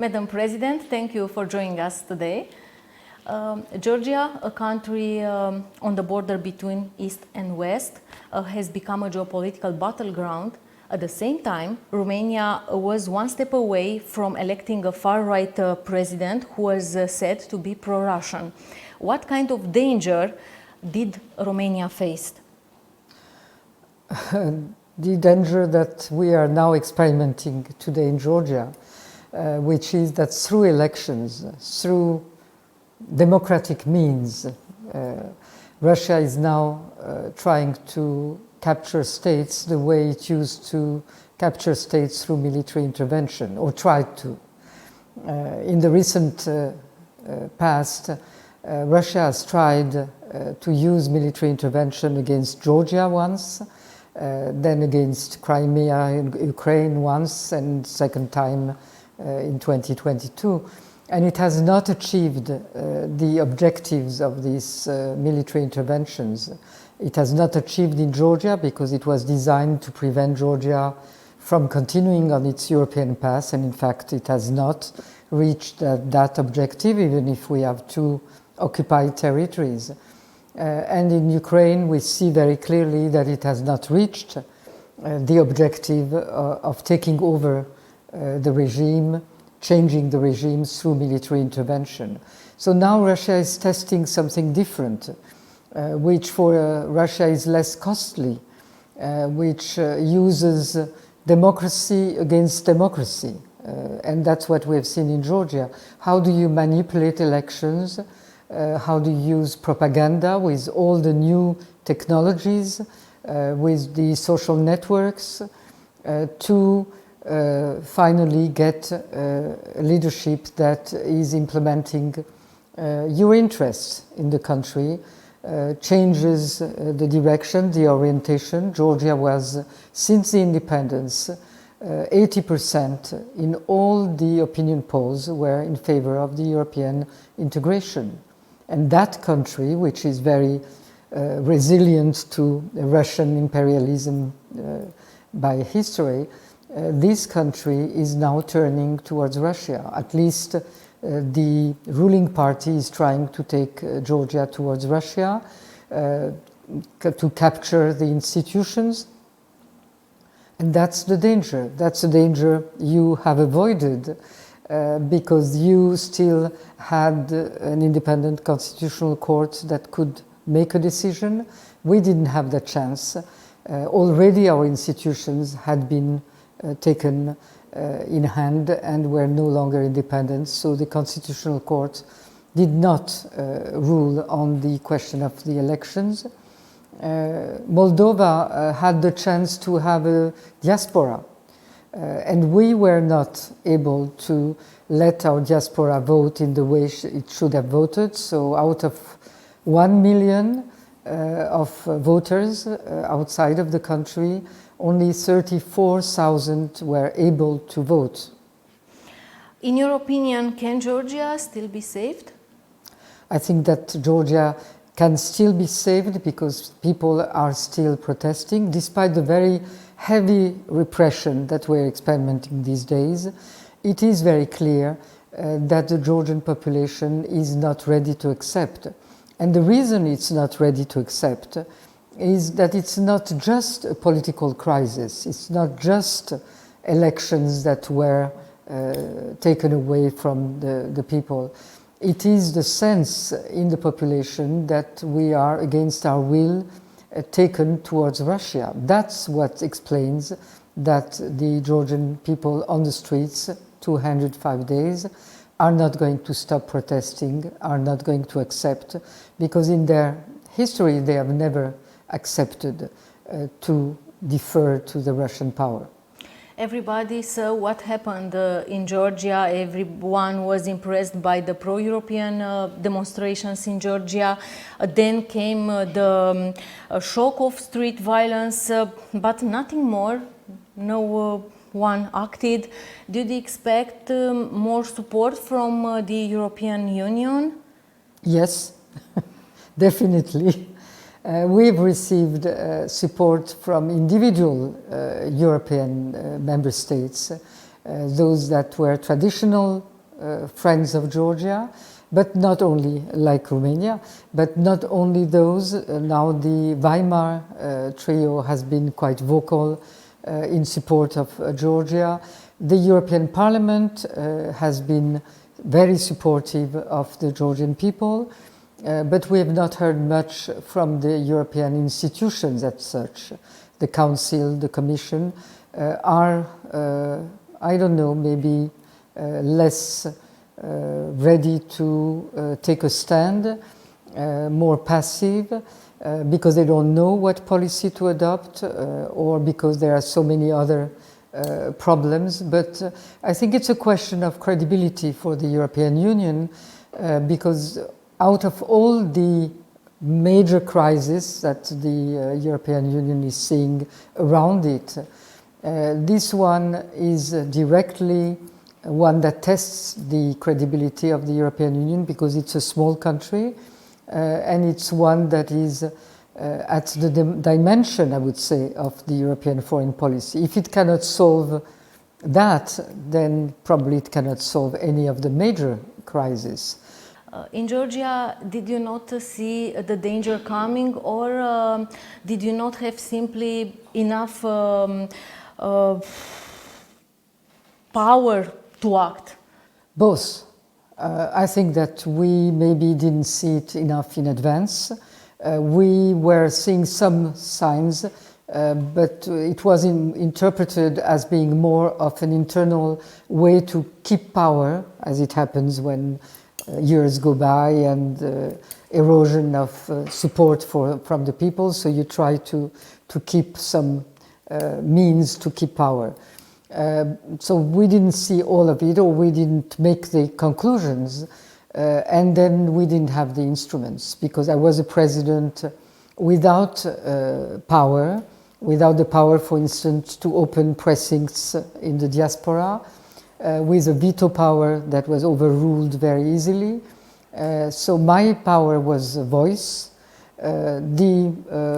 Madam President, thank you for joining us today. Georgia, a country on the border between East and West, has become a geopolitical battleground. At the same time, Romania was one step away from electing a far-right president who was said to be pro-Russian. What kind of danger did Romania face? The danger that we are now experimenting today in Georgia, which is that through elections, through democratic means, Russia is now trying to capture states the way it used to capture states through military intervention, or tried to. In the recent past, Russia has tried to use military intervention against Georgia once, then against Crimea and Ukraine once, and second time in 2022. And it has not achieved the objectives of these military interventions. It has not achieved in Georgia because it was designed to prevent Georgia from continuing on its European path, and in fact it has not reached that objective, even if we have two occupied territories. And in Ukraine we see very clearly that it has not reached the objective of taking over the regime, changing the regime through military intervention. So now Russia is testing something different, which for Russia is less costly, which uses democracy against democracy. And that's what we have seen in Georgia. How do you manipulate elections? How do you use propaganda with all the new technologies, with the social networks, to finally get leadership that is implementing your interests in the country, changes the direction, the orientation. Georgia was, since the independence, 80% in all the opinion polls were in favor of the European integration. And that country, which is very resilient to Russian imperialism by history, this country is now turning towards Russia. At least the ruling party is trying to take Georgia towards Russia, to capture the institutions. And that's the danger. That's the danger you have avoided because you still had an independent constitutional court that could make a decision. We didn't have that chance. Already our institutions had been taken in hand and were no longer independent, so the Constitutional Court did not rule on the question of the elections. Moldova had the chance to have a diaspora, and we were not able to let our diaspora vote in the way it should have voted. So out of 1 million of voters outside of the country, only 34,000 were able to vote. In your opinion, can Georgia still be saved? I think that Georgia can still be saved because people are still protesting, despite the very heavy repression that we're experimenting these days. It is very clear that the Georgian population is not ready to accept. And the reason it's not ready to accept is that it's not just a political crisis, it's not just elections that were taken away from the people. It is the sense in the population that we are, against our will, taken towards Russia. That's what explains that the Georgian people on the streets, 205 days, are not going to stop protesting, are not going to accept, because in their history they have never accepted to defer to the Russian power. Everybody saw what happened in Georgia. Everyone was impressed by the pro-European demonstrations in Georgia. Then came the shock of street violence, but nothing more. No one acted. Did you expect more support from the European Union? Yes, definitely. We've received support from individual European member states those that were traditional friends of Georgia, but not only, like Romania, but not only those. Now the Weimar trio has been quite vocal in support of Georgia. The European Parliament has been very supportive of the Georgian people, but we have not heard much from the European institutions as such. The Council, the Commission are, I don't know, maybe less ready to take a stand, more passive, because they don't know what policy to adopt, or because there are so many other problems. But I think it's a question of credibility for the European Union, because out of all the major crises that the European Union is seeing around it, this one is directly one that tests the credibility of the European Union, because it's a small country, and it's one that is at the dimension, I would say, of the European foreign policy. If it cannot solve that, then probably it cannot solve any of the major crises. In Georgia, did you not see the danger coming, or did you not have simply enough power to act? Both. I think that we maybe didn't see it enough in advance. We were seeing some signs, but it was interpreted as being more of an internal way to keep power, as it happens when years go by and erosion of support from the people, so you try to keep some means to keep power. So we didn't see all of it, or we didn't make the conclusions, and then we didn't have the instruments, because I was a president without power, without the power, for instance, to open precincts in the diaspora, with a veto power that was overruled very easily. So my power was a voice. The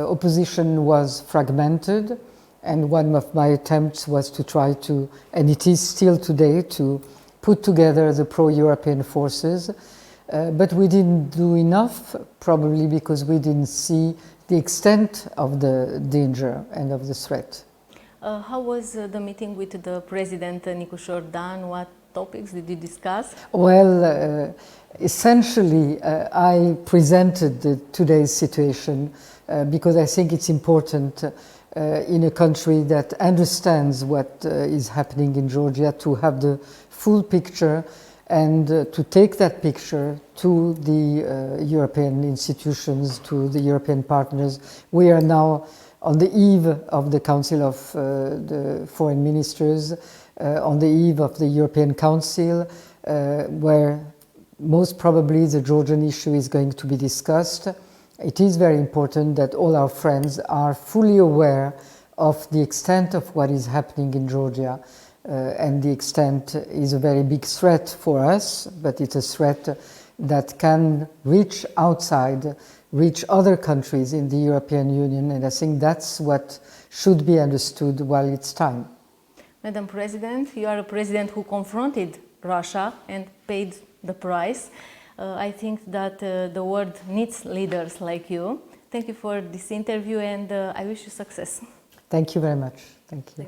opposition was fragmented, and one of my attempts was to try to, and it is still today, to put together the pro-European forces. But we didn't do enough, probably because we didn't see the extent of the danger and of the threat. How was the meeting with the President Nicușor Dan? What topics did you discuss? Well, essentially, I presented today's situation because I think it's important in a country that understands what is happening in Georgia to have the full picture and to take that picture to the European institutions, to the European partners. We are now on the eve of the Council of the Foreign Ministers, on the eve of the European Council, where most probably the Georgian issue is going to be discussed. It is very important that all our friends are fully aware of the extent of what is happening in Georgia, and the extent is a very big threat for us, but it's a threat that can reach outside, reach other countries in the European Union, and I think that's what should be understood while it's time. Madam President, you are a president who confronted Russia and paid the price. I think that the world needs leaders like you. Thank you for this interview, and I wish you success. Thank you very much. Thank you.